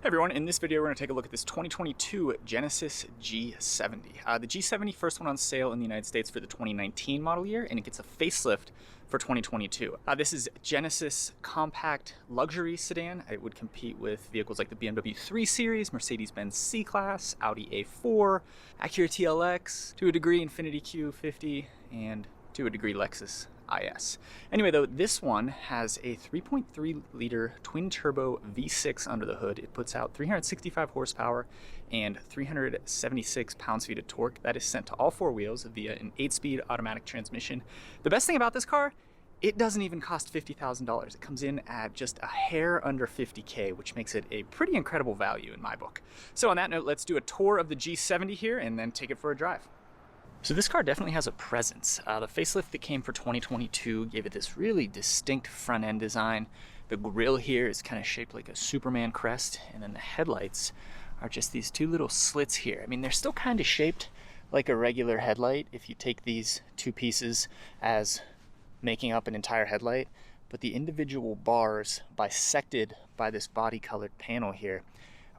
Hey everyone, in this video we're going to take a look at this 2022 Genesis G70. The G70 first went on sale in the United States for the 2019 model year, and it gets a facelift for 2022. This is Genesis compact luxury sedan. It would compete with vehicles like the BMW 3 Series, Mercedes-Benz C Class, Audi A4, Acura TLX, to a degree Infiniti Q50, and to a degree Lexus IS. Anyway though, this one has a 3.3 liter twin turbo V6 under the hood. It puts out 365 horsepower and 376 pounds-feet of torque. That is sent to all four wheels via an 8-speed automatic transmission. The best thing about this car, it doesn't even cost $50,000. It comes in at just a hair under 50K, which makes it a pretty incredible value in my book. So on that note, let's do a tour of the G70 here and then take it for a drive. So this car definitely has a presence. The facelift that came for 2022 gave it this really distinct front end design. The grille here is kind of shaped like a Superman crest, and then the headlights are just these two little slits here. I mean, they're still kind of shaped like a regular headlight if you take these two pieces as making up an entire headlight, but the individual bars bisected by this body colored panel here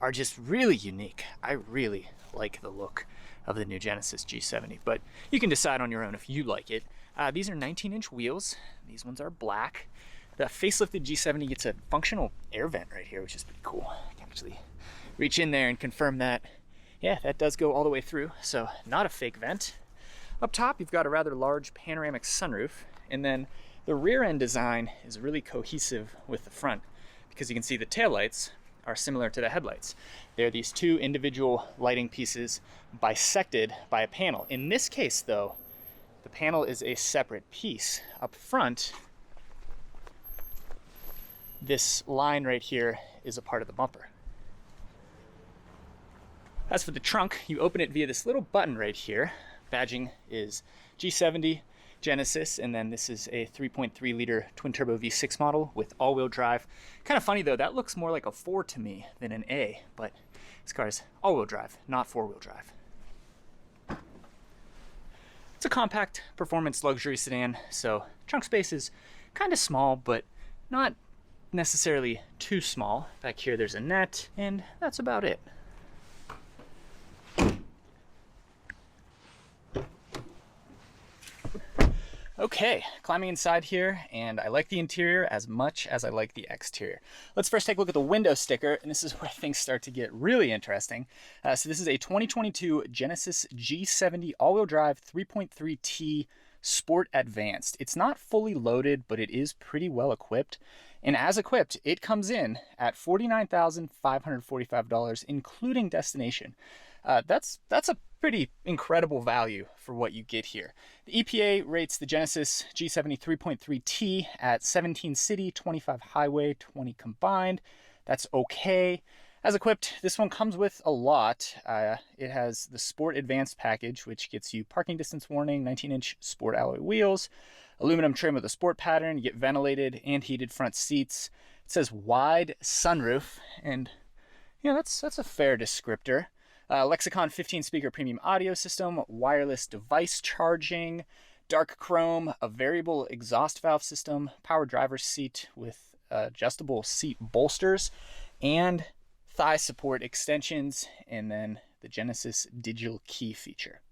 are just really unique. I really like the look of the new Genesis G70, but you can decide on your own if you like it. These are 19-inch wheels. These ones are black. The facelifted G70 gets a functional air vent right here, which is pretty cool. I can actually reach in there and confirm that, yeah, that does go all the way through, so not a fake vent. Up top, you've got a rather large panoramic sunroof, and then the rear end design is really cohesive with the front because you can see the taillights are similar to the headlights. They're these two individual lighting pieces bisected by a panel. In this case though, the panel is a separate piece. Up front, this line right here is a part of the bumper. As for the trunk, you open it via this little button right here. Badging is G70, Genesis, and then this is a 3.3 liter twin turbo V6 model with all-wheel drive. Kind of funny though, that looks more like a 4 to me than an A, but this car is all-wheel drive, not four-wheel drive. It's a compact performance luxury sedan, so trunk space is kind of small, but not necessarily too small. Back here there's a net, and that's about it. Okay, climbing inside here, and I like the interior as much as I like the exterior. Let's first take a look at the window sticker, and this is where things start to get really interesting. So this is a 2022 Genesis G70 all-wheel drive 3.3t Sport Advanced. It's not fully loaded, but it is pretty well equipped. And as equipped, it comes in at $49,545, including destination. That's a pretty incredible value for what you get here. The EPA rates the Genesis G70 3.3t at 17 city, 25 highway, 20 combined. That's okay. As equipped, this one comes with a lot. It has the Sport Advanced package, which gets you parking distance warning, 19-inch sport alloy wheels, aluminum trim with a sport pattern, you get ventilated and heated front seats. It says wide sunroof, and yeah, that's a fair descriptor. Lexicon 15-speaker premium audio system, wireless device charging, dark chrome, a variable exhaust valve system, power driver's seat with adjustable seat bolsters, and thigh support extensions, and then the Genesis digital key feature.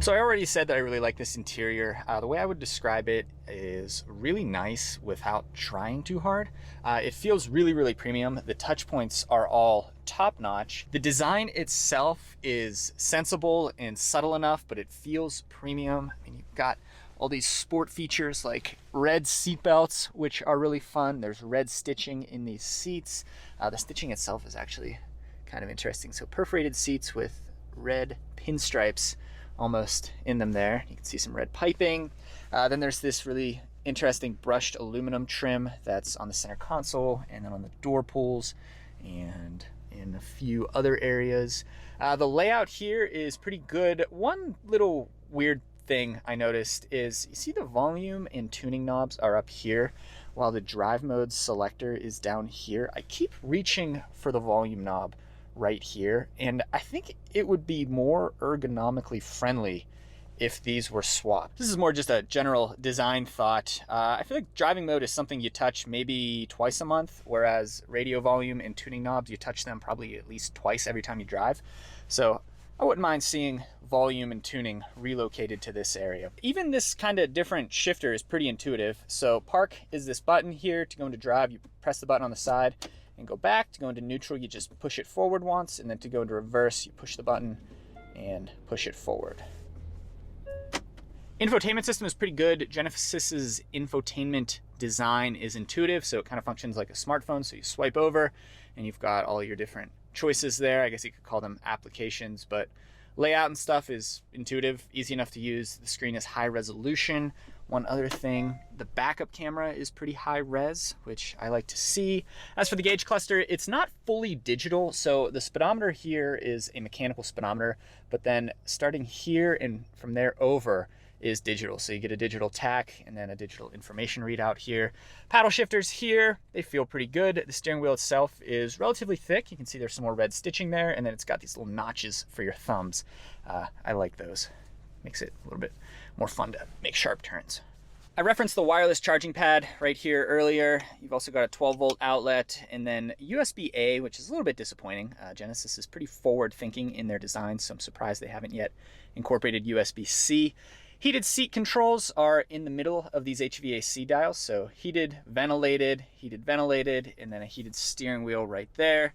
So I already said that I really like this interior. The way I would describe it is really nice without trying too hard. It feels really, really premium. The touch points are all top-notch. The design itself is sensible and subtle enough, but it feels premium. I mean, you've got all these sport features like red seat belts, which are really fun. There's red stitching in these seats. The stitching itself is actually kind of interesting. So perforated seats with red pinstripes almost in them there. You can see some red piping. Then there's this really interesting brushed aluminum trim that's on the center console and then on the door pulls and in a few other areas. The layout here is pretty good. One little weird thing I noticed is, you see the volume and tuning knobs are up here while the drive mode selector is down here. I keep reaching for the volume knob right here, and I think it would be more ergonomically friendly if these were swapped. This is more just a general design thought. I feel like driving mode is something you touch maybe twice a month, whereas radio volume and tuning knobs, you touch them probably at least twice every time you drive. So I wouldn't mind seeing volume and tuning relocated to this area. Even this kind of different shifter is pretty intuitive. So park is this button here. To go into drive, you press the button on the side and go back. To go into neutral, you just push it forward once, and then to go into reverse, you push the button and push it forward. Infotainment system is pretty good. Genesis's infotainment design is intuitive, so it kind of functions like a smartphone. So you swipe over and you've got all your different choices there. I guess you could call them applications, but layout and stuff is intuitive, easy enough to use. The screen is high resolution. One other thing, the backup camera is pretty high res, which I like to see. As for the gauge cluster, it's not fully digital. So the speedometer here is a mechanical speedometer, but then starting here and from there over is digital. So you get a digital tach and then a digital information readout here. Paddle shifters here, they feel pretty good. The steering wheel itself is relatively thick. You can see there's some more red stitching there, and then it's got these little notches for your thumbs. I like those. Makes it a little bit more fun to make sharp turns. I referenced the wireless charging pad right here earlier. You've also got a 12-volt outlet and then USB-A, which is a little bit disappointing. Genesis is pretty forward-thinking in their design, so I'm surprised they haven't yet incorporated USB-C. Heated seat controls are in the middle of these HVAC dials, so heated, ventilated, and then a heated steering wheel right there.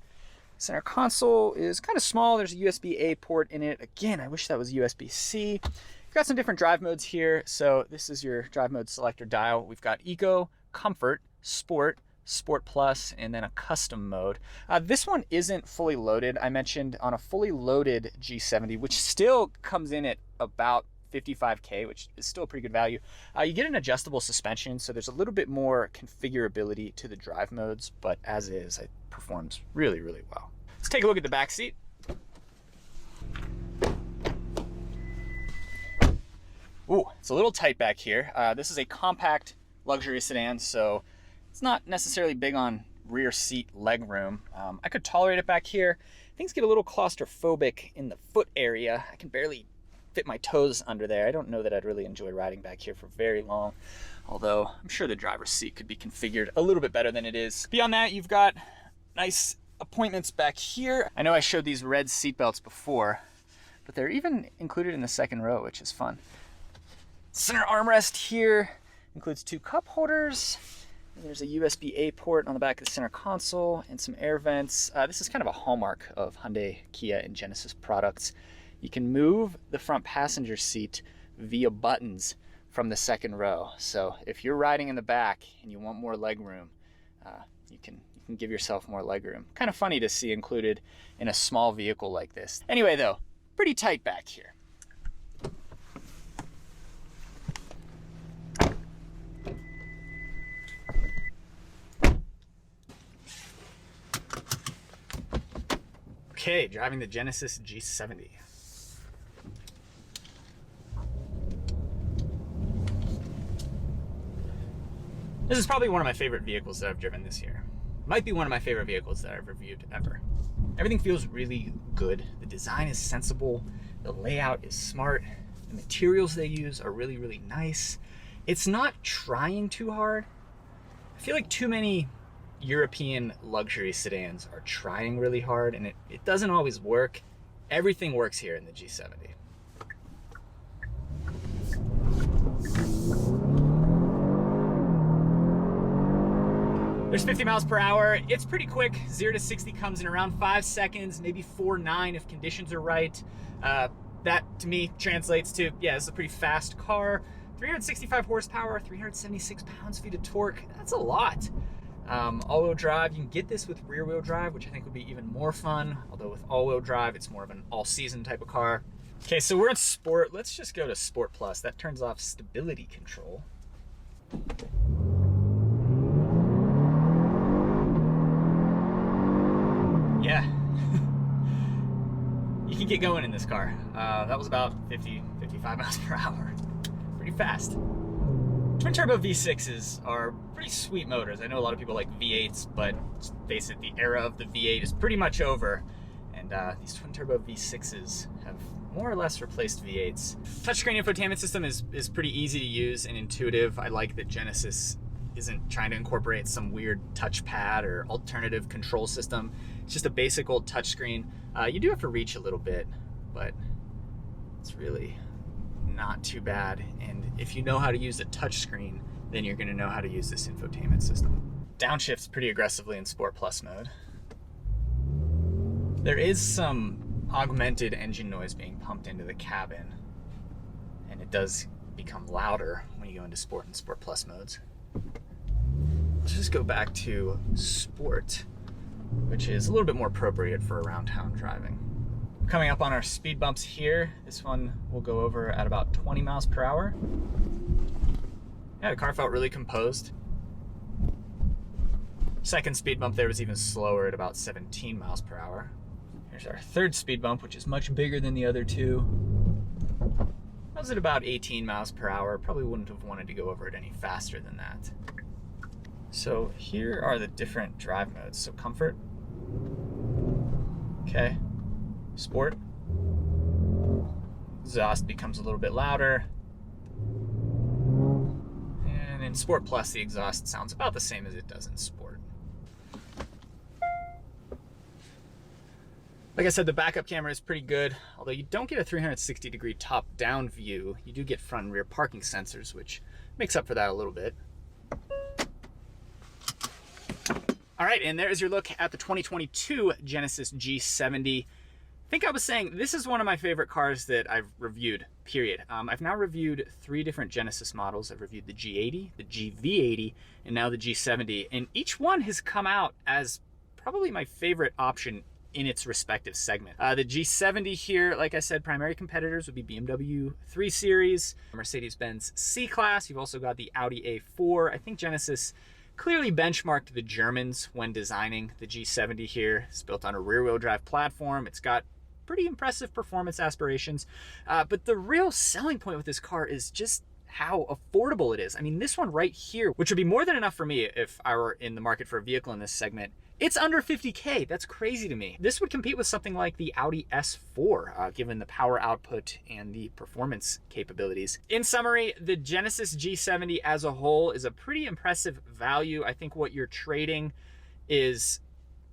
Center console is kind of small. There's a USB-A port in it. Again, I wish that was USB-C. We've got some different drive modes here. So this is your drive mode selector dial. We've got Eco, Comfort, Sport, Sport Plus, and then a custom mode. This one isn't fully loaded. I mentioned on a fully loaded G70, which still comes in at about $55K, which is still a pretty good value. You get an adjustable suspension, so there's a little bit more configurability to the drive modes, but as is, it performs really, really well. Let's take a look at the back seat. Ooh, it's a little tight back here. This is a compact luxury sedan, so it's not necessarily big on rear seat leg room. I could tolerate it back here. Things get a little claustrophobic in the foot area. I can barely fit my toes under there. I don't know that I'd really enjoy riding back here for very long, although I'm sure the driver's seat could be configured a little bit better than it is. Beyond that, you've got nice appointments back here. I know I showed these red seat belts before, but they're even included in the second row, which is fun. Center armrest here includes 2 cup holders. There's a USB-A port on the back of the center console and some air vents. This is kind of a hallmark of Hyundai, Kia, and Genesis products. You can move the front passenger seat via buttons from the second row. So if you're riding in the back and you want more leg room, you can give yourself more leg room. Kind of funny to see included in a small vehicle like this. Anyway though, pretty tight back here. Okay, driving the Genesis G70. This is probably one of my favorite vehicles that I've driven this year. Might be one of my favorite vehicles that I've reviewed ever. Everything feels really good. The design is sensible. The layout is smart. The materials they use are really, really nice. It's not trying too hard. I feel like too many European luxury sedans are trying really hard, and it doesn't always work. Everything works here in the G70. There's 50 miles per hour. It's pretty quick. 0 to 60 comes in around 5 seconds, maybe 4.9 if conditions are right. That to me translates to, yeah, it's a pretty fast car. 365 horsepower, 376 pounds-feet of torque. That's a lot. All-wheel drive, you can get this with rear-wheel drive, which I think would be even more fun. Although with all-wheel drive, it's more of an all-season type of car. Okay, so we're in Sport. Let's just go to Sport Plus. That turns off stability control. Yeah, you can get going in this car. That was about 55 miles per hour. Pretty fast. Twin turbo V6s are pretty sweet motors. I know a lot of people like V8s, but let's face it, the era of the V8 is pretty much over. And these twin turbo V6s have more or less replaced V8s. Touchscreen infotainment system is pretty easy to use and intuitive. I like that Genesis isn't trying to incorporate some weird touchpad or alternative control system. It's just a basic old touchscreen. You do have to reach a little bit, but it's really not too bad. And if you know how to use a touchscreen, then you're gonna know how to use this infotainment system. Downshifts pretty aggressively in Sport Plus mode. There is some augmented engine noise being pumped into the cabin, and it does become louder when you go into Sport and Sport Plus modes. Let's just go back to Sport, which is a little bit more appropriate for around town driving. Coming up on our speed bumps here, this one will go over at about 20 miles per hour. Yeah, the car felt really composed. Second speed bump there was even slower at about 17 miles per hour. Here's our third speed bump, which is much bigger than the other two. That was at about 18 miles per hour. Probably wouldn't have wanted to go over it any faster than that. So here are the different drive modes. So comfort, okay, sport, exhaust becomes a little bit louder. And in Sport Plus, the exhaust sounds about the same as it does in Sport. Like I said, the backup camera is pretty good, although you don't get a 360-degree top-down view. You do get front and rear parking sensors, which makes up for that a little bit. All right, and there's your look at the 2022 Genesis G70. I think I was saying this is one of my favorite cars that I've reviewed, period. I've now reviewed 3 different Genesis models. I've reviewed the G80, the GV80, and now the G70, and each one has come out as probably my favorite option in its respective segment. The G70 here, like I said, primary competitors would be BMW 3 Series, Mercedes-Benz C-Class. You've also got the Audi A4. I think Genesis clearly benchmarked the Germans when designing the G70 here. It's built on a rear-wheel drive platform. It's got pretty impressive performance aspirations. But the real selling point with this car is just how affordable it is. I mean, this one right here, which would be more than enough for me if I were in the market for a vehicle in this segment, it's under 50K. That's crazy to me. This would compete with something like the Audi S4, given the power output and the performance capabilities. In summary, the Genesis G70 as a whole is a pretty impressive value. I think what you're trading is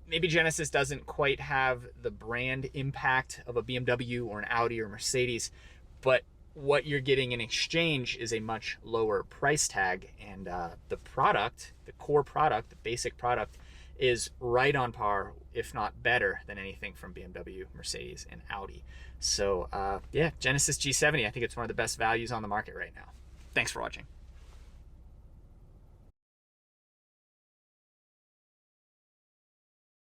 maybe Genesis doesn't quite have the brand impact of a BMW or an Audi or Mercedes, but what you're getting in exchange is a much lower price tag, and the product, the core product, the basic product, is right on par, if not better, than anything from BMW, Mercedes, and Audi. So yeah, Genesis G70, I think it's one of the best values on the market right now. Thanks for watching.